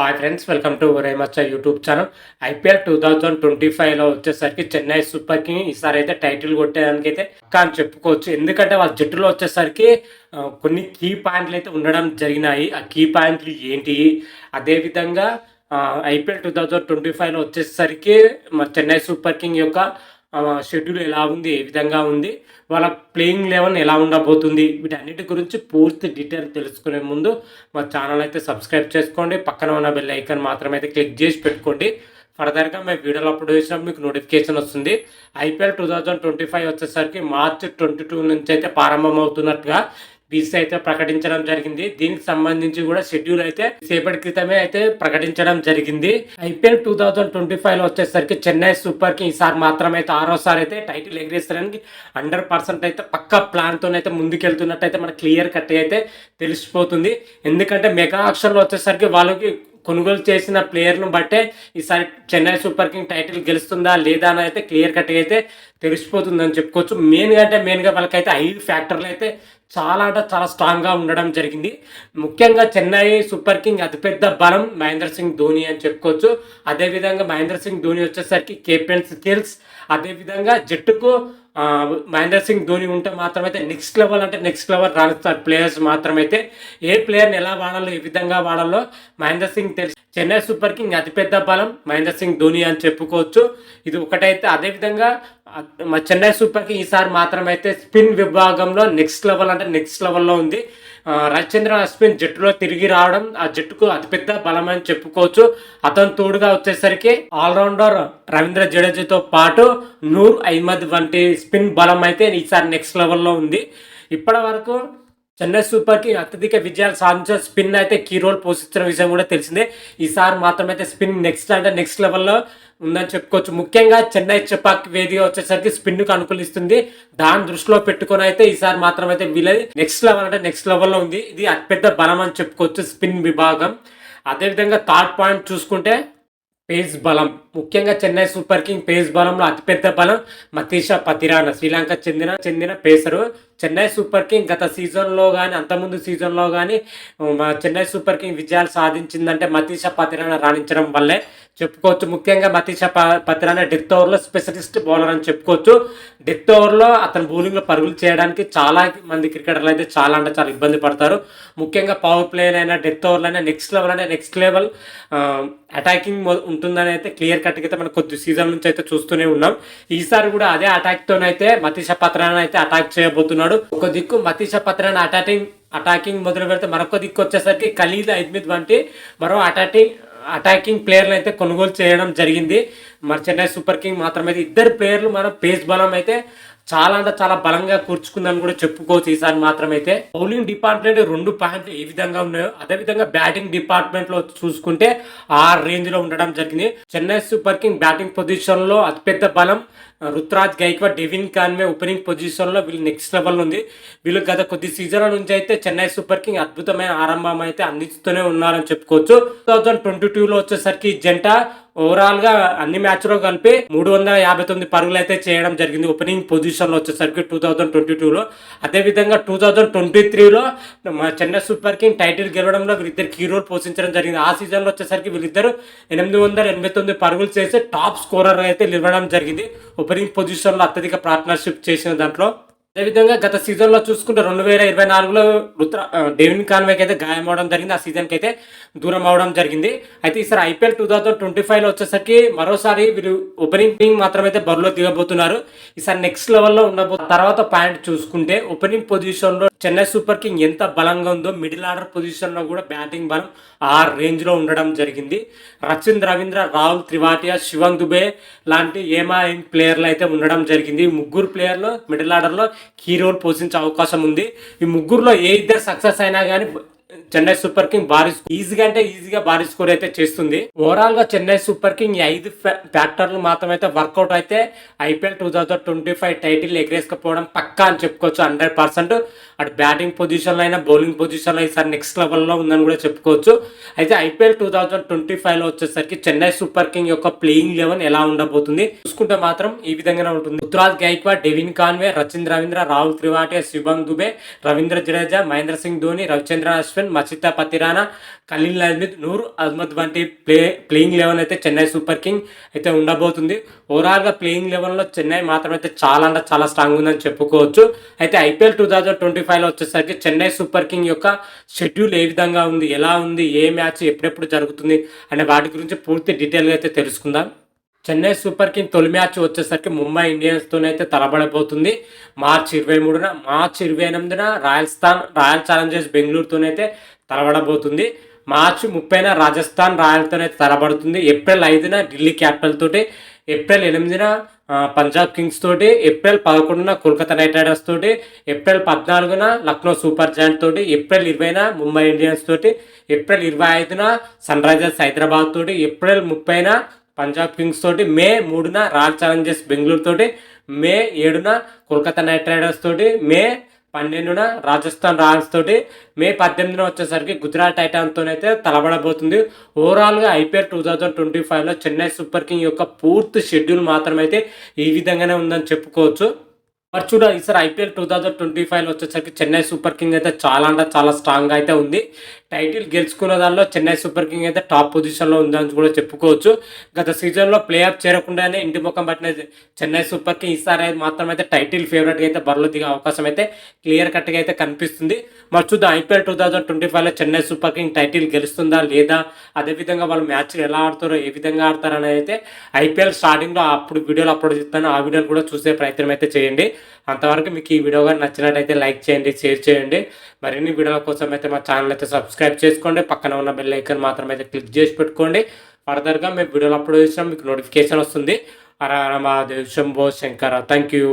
Hi friends, welcome to రేమచ్చ YouTube channel. IPL 2025లో వచ్చేసరికి చెన్నై సూపర్ కింగ్ ఈసారి అయితే టైటిల్ కొట్టేదానికి అయితే కానీ చెప్పుకోవచ్చు. ఎందుకంటే వాళ్ళ జట్టులో వచ్చేసరికి కొన్ని కీ పాయింట్లు అయితే ఉండడం జరిగినాయి. ఆ కీ పాయింట్లు ఏంటి, అదేవిధంగా ఐపీఎల్ 2025లో వచ్చేసరికి చెన్నై సూపర్ కింగ్ యొక్క షెడ్యూల్ ఎలా ఉంది, ఏ విధంగా ఉంది, వాళ్ళ ప్లేయింగ్ లెవెన్ ఎలా ఉండబోతుంది, వీటన్నిటి గురించి పూర్తి డీటెయిల్ తెలుసుకునే ముందు మా ఛానల్ అయితే సబ్స్క్రైబ్ చేసుకోండి. పక్కన ఉన్న బెల్ ఐకాన్ మాత్రం అయితే క్లిక్ చేసి పెట్టుకోండి. ఫర్దర్గా మేము వీడియోలో అప్లోడ్ చేసినప్పుడు మీకు నోటిఫికేషన్ వస్తుంది. ఐపీఎల్ 2025 వచ్చేసరికి మార్చి 22 నుంచి అయితే ప్రారంభమవుతున్నట్టుగా బీసీ అయితే ప్రకటించడం జరిగింది. దీనికి సంబంధించి కూడా షెడ్యూల్ అయితే సేపటి క్రితమే అయితే ప్రకటించడం జరిగింది. ఐపీఎల్ 2025లో వచ్చేసరికి చెన్నై సూపర్ కింగ్ ఈసారి మాత్రం అయితే ఆరోసారి అయితే టైటిల్ ఎగరేసడానికి 100% అయితే పక్క ప్లాన్ తోనైతే ముందుకెళ్తున్నట్టు అయితే మనకు క్లియర్ కట్ అయితే తెలిసిపోతుంది. ఎందుకంటే మెగా ఆక్షన్లో వచ్చేసరికి వాళ్ళకి కొనుగోలు చేసిన ప్లేయర్ను బట్టే ఈసారి చెన్నై సూపర్ కింగ్ టైటిల్ గెలుస్తుందా లేదా అని అయితే క్లియర్ కట్ అయితే తెలిసిపోతుందని చెప్పుకోవచ్చు. మెయిన్గా వాళ్ళకైతే 5 ఫ్యాక్టర్లు అయితే చాలా స్ట్రాంగ్గా ఉండడం జరిగింది. ముఖ్యంగా చెన్నై సూపర్ కింగ్ అతిపెద్ద బలం మహేంద్ర సింగ్ ధోని అని చెప్పుకోవచ్చు. అదేవిధంగా మహేంద్ర సింగ్ ధోని వచ్చేసరికి కెప్టెన్ స్కిల్స్, అదేవిధంగా జట్టుకు మహేంద్ర సింగ్ ధోని ఉంటే మాత్రమైతే నెక్స్ట్ లెవెల్ రాణిస్తారు ప్లేయర్స్ మాత్రమైతే. ఏ ప్లేయర్ని ఎలా వాడాలో, ఏ విధంగా వాడాలో మహేంద్ర సింగ్ తెలుసు. చెన్నై సూపర్ కింగ్ అతిపెద్ద బలం మహేంద్ర సింగ్ ధోని అని చెప్పుకోవచ్చు. ఇది ఒకటైతే. అదేవిధంగా మా చెన్నై సూపర్ కింగ్ ఈసారి మాత్రమైతే స్పిన్ విభాగంలో నెక్స్ట్ లెవెల్లో ఉంది. రవిచంద్రన్ అశ్విన్ జట్టులో తిరిగి రావడం ఆ జట్టుకు అతిపెద్ద బలం అని చెప్పుకోవచ్చు. అతను తోడుగా వచ్చేసరికి ఆల్రౌండర్ రవీంద్ర జడేజాతో పాటు నూర్ అహ్మద్ వంటి స్పిన్ బలం అయితే ఈసారి నెక్స్ట్ లెవెల్లో ఉంది. ఇప్పటి వరకు చెన్నై సూపర్ కింగ్ అత్యధిక విజయాలు సాధించిన స్పిన్ అయితే కీ రోల్ పోషించిన విషయం కూడా తెలిసిందే. ఈసారి మాత్రమైతే స్పిన్ నెక్స్ట్ లెవెల్లో ఉందని చెప్పుకోవచ్చు. ముఖ్యంగా చెన్నై చెపాక్ వేదిక వచ్చేసరికి స్పిన్కు అనుకూలిస్తుంది. దాన్ని దృష్టిలో పెట్టుకొని అయితే ఈసారి మాత్రమైతే వీళ్ళది నెక్స్ట్ లెవెల్లో ఉంది. ఇది అతిపెద్ద బలం అని చెప్పుకోవచ్చు స్పిన్ విభాగం. అదేవిధంగా థర్డ్ పాయింట్ చూసుకుంటే పేస్ బలం. ముఖ్యంగా చెన్నై సూపర్ కింగ్ పేస్ బలంలో అతిపెద్ద బలం మతీషా పతిరానా, శ్రీలంక చెందిన పేసరు. చెన్నై సూపర్ కింగ్ గత సీజన్లో కానీ అంతకుముందు సీజన్లో కానీ చెన్నై సూపర్ కింగ్ విజయాలు సాధించిందంటే మతీషా పతిరానా రాణించడం వల్లే చెప్పుకోవచ్చు. ముఖ్యంగా మతీషా పతిరానా డెత్ ఓవర్లో స్పెషలిస్ట్ బౌలర్ అని చెప్పుకోవచ్చు. డెత్ ఓవర్లో అతను బౌలింగ్లో పరుగులు చేయడానికి చాలా మంది క్రికెటర్లు అయితే చాలా ఇబ్బంది పడతారు. ముఖ్యంగా పవర్ ప్లేయర్ అయినా డెత్ ఓవర్లో అయినా నెక్స్ట్ లెవెల్ అటాకింగ్ ఉంటుందని అయితే క్లియర్ కట్గా అయితే మనం కొద్ది సీజన్ నుంచి అయితే చూస్తూనే ఉన్నాం. ఈసారి కూడా అదే అటాక్తోనైతే మతీషా పత్రానా అయితే అటాక్ చేయబోతున్నాడు. ఒక దిక్కు మతీషా పత్రానా అటాకింగ్ మొదలు పెడితే మరొక దిక్కు వచ్చేసరికి ఖలీద్ అహ్మద్ వంటి మరో అటాకింగ్ ప్లేయర్లు అయితే కొనుగోలు చేయడం జరిగింది. మరి చెన్నై సూపర్ కింగ్ మాత్రమైతే ఇద్దరు ప్లేయర్లు మన పేస్ బలం అయితే చాలా బలంగా కూర్చుకుందని కూడా చెప్పుకోవచ్చు. ఈసారి మాత్రమైతే బౌలింగ్ డిపార్ట్మెంట్ 2 పాయింట్లు ఏ విధంగా ఉన్నాయో అదేవిధంగా బ్యాటింగ్ డిపార్ట్మెంట్ లో చూసుకుంటే ఆ రేంజ్ లో ఉండడం జరిగింది. Chennai super king batting position లో అతిపెద్ద బలం Ruturaj Gaikwad, Devon Conway opening position లో వీళ్ళు నెక్స్ట్ లెవెల్ ఉంది. వీళ్ళు గత కొద్ది సీజన్ల నుంచి అయితే చెన్నై సూపర్ కింగ్ అద్భుతమైన ఆరంభం అయితే అందిస్తూనే ఉన్నారని చెప్పుకోవచ్చు. 2022లో వచ్చేసరికి జంట ఓవరాల్ గా అన్ని మ్యాచ్ లో కలిపి 359 పరుగులు అయితే చేయడం జరిగింది ఓపెనింగ్ పొజిషన్ లో వచ్చేసరికి 2022లో. అదేవిధంగా 2023లో చెన్నై సూపర్ కింగ్ టైటిల్ గెలవడంలో వీళ్ళిద్దరు కీ రోల్ పోషించడం జరిగింది. ఆ సీజన్ లో వచ్చేసరికి వీళ్ళిద్దరు 889 పరుగులు చేసి టాప్ స్కోరర్ అయితే నిలవడం జరిగింది ఓపెనింగ్ పొజిషన్ లో అత్యధిక పార్ట్నర్షిప్ చేసిన దాంట్లో. అదేవిధంగా గత సీజన్లో చూసుకుంటే 2024లో డెవిన్ కాన్వేకి అయితే గాయం అవడం జరిగింది. ఆ సీజన్కి అయితే దూరం అవడం జరిగింది. అయితే ఈసారి ఐపీఎల్ 2025లో వచ్చేసరికి మరోసారి వీళ్ళు ఓపెనింగ్ మాత్రమైతే బరిలో దిగబోతున్నారు. ఈసారి నెక్స్ట్ లెవెల్లో ఉండబోతున్నారు. తర్వాత పాయింట్ చూసుకుంటే ఓపెనింగ్ పొజిషన్లో చెన్నై సూపర్ కింగ్ ఎంత బలంగా ఉందో మిడిల్ ఆర్డర్ పొజిషన్లో కూడా బ్యాటింగ్ బలం ఆ రేంజ్లో ఉండడం జరిగింది. రవీంద్ర, రాహుల్ త్రివాటియా, శివం దుబే లాంటి ప్లేయర్లు అయితే ఉండడం జరిగింది. ఈ ముగ్గురు ప్లేయర్లు మిడిల్ ఆర్డర్లో కీ రోల్ పోషించే అవకాశం ఉంది. ఈ ముగ్గురులో ఏ ఇద్దరు సక్సెస్ అయినా కానీ చెన్నై సూపర్ కింగ్ ఈజీగా భారీ స్కోర్ అయితే చేస్తుంది. ఓవరాల్ గా చెన్నై సూపర్ కింగ్ 5 ఫ్యాక్టర్లు మాత్రమైతే వర్కౌట్ అయితే ఐపీఎల్ 2025 టైటిల్ ఎగరేసుకపోవడం పక్కా అని చెప్పుకోవచ్చు 100%. అటు బ్యాటింగ్ పొజిషన్లో అయినా బౌలింగ్ పొజిషన్లో ఈసారి నెక్స్ట్ లెవెల్లో ఉందని కూడా చెప్పుకోవచ్చు. అయితే ఐపీఎల్ 2025లో వచ్చేసరికి చెన్నై సూపర్ కింగ్ యొక్క ప్లేయింగ్ లెవెన్ ఎలా ఉండబోతుంది చూసుకుంటే మాత్రం ఈ విధంగానే ఉంటుంది. రుతురాజ్ గైక్వాడ్, డెవిన్ కాన్వే, రవీంద్ర, రాహుల్ త్రివాటియా, శివం దుబే, రవీంద్ర జడేజా, మహేంద్ర సింగ్ ధోని, రవిచంద్రన్ అశ్విన్, అశ్విన్, మచితా పతిరానా, ఖలీల్ అహ్మద్, నూర్ అహ్మద్ వంటి ప్లేయింగ్ లెవెన్ అయితే చెన్నై సూపర్ కింగ్ అయితే ఉండబోతుంది. ఓవరాల్గా ప్లేయింగ్ లెవెన్లో చెన్నై మాత్రం అయితే చాలా అంటే చాలా స్ట్రాంగ్ ఉందని చెప్పుకోవచ్చు. అయితే ఐపీఎల్ 2025లో వచ్చేసరికి చెన్నై సూపర్ కింగ్ యొక్క షెడ్యూల్ ఏ విధంగా ఉంది, ఎలా ఉంది, ఏ మ్యాచ్ ఎప్పుడెప్పుడు జరుగుతుంది అనే వాటి గురించి పూర్తి డీటెయిల్గా అయితే తెలుసుకుందాం. చెన్నై సూపర్ కింగ్ తొలి మ్యాచ్ వచ్చేసరికి ముంబై ఇండియన్స్తోనైతే తలబడబోతుంది మార్చి 23న. మార్చి 28న రాయల్ ఛాలెంజర్స్ బెంగళూరుతోనైతే తలబడబోతుంది. మార్చి 30న రాజస్థాన్ రాయల్తోనైతే తలబడుతుంది. ఏప్రిల్ 5న ఢిల్లీ క్యాపిటల్ తోటి, ఏప్రిల్ 8న పంజాబ్ కింగ్స్ తోటి, ఏప్రిల్ 11న కోల్కతా నైట్ రైడర్స్ తోటి, ఏప్రిల్ 14న లక్నో సూపర్ జాయింట్ తోటి, ఏప్రిల్ 20న ముంబై ఇండియన్స్ తోటి, ఏప్రిల్ 25న సన్ రైజర్స్ హైదరాబాద్ తోటి, ఏప్రిల్ 30న పంజాబ్ కింగ్స్ తోటి, మే 3న రాయల్ ఛాలెంజర్స్ బెంగళూరు తోటి, మే 7న కోల్కతా నైట్ రైడర్స్ తోటి, మే 12న రాజస్థాన్ రాయల్స్ తోటి, మే 18న వచ్చేసరికి గుజరాత్ టైటాన్స్తోనైతే తలబడబోతుంది. ఓవరాల్గా ఐపీఎల్ 2025లో చెన్నై సూపర్ కింగ్ యొక్క పూర్తి షెడ్యూల్ మాత్రమైతే ఈ విధంగానే ఉందని చెప్పుకోవచ్చు. మరి చూడాలి ఈసారి ఐపీఎల్ 2025లో వచ్చేసరికి చెన్నై సూపర్ కింగ్ అయితే చాలా అంటే చాలా స్ట్రాంగ్గా అయితే ఉంది. టైటిల్ గెలుచుకున్న దానిలో చెన్నై సూపర్ కింగ్ అయితే టాప్ పొజిషన్లో ఉందని కూడా చెప్పుకోవచ్చు. గత సీజన్లో ప్లే ఆఫ్ చేరకుండానే ఇంటి ముఖం పట్టిన చెన్నై సూపర్ కింగ్ ఈసారి మాత్రం అయితే టైటిల్ ఫేవరెట్గా అయితే బరిలో దిగే అవకాశం అయితే క్లియర్ కట్గా అయితే కనిపిస్తుంది. మరి చూద్దాం ఐపీఎల్ 2025లో చెన్నై సూపర్ కింగ్ టైటిల్ గెలుస్తుందా లేదా, అదేవిధంగా వాళ్ళు మ్యాచ్లు ఎలా ఆడతారో ఏ విధంగా ఆడతారనేది అయితే ఐపీఎల్ స్టార్టింగ్లో అప్పుడు వీడియోలు అప్లోడ్ చేస్తాను, ఆ వీడియోలు కూడా చూసే ప్రయత్నం అయితే చేయండి. అంతవరకు మీకు ఈ వీడియో కానీ నచ్చినట్టయితే లైక్ చేయండి, షేర్ చేయండి. మరిన్ని వీడియోల కోసం అయితే మా ఛానల్ అయితే సబ్స్క్రైబ్ చేసుకోండి. పక్కన ఉన్న బెల్ ఐకాన్ మాత్రం అయితే క్లిక్ చేసి పెట్టుకోండి. ఫర్దర్గా మేము వీడియోలు అప్లోడ్ చేసినా మీకు నోటిఫికేషన్ వస్తుంది. హర హర మహాదేవ్, శంభో శంకర. Thank you.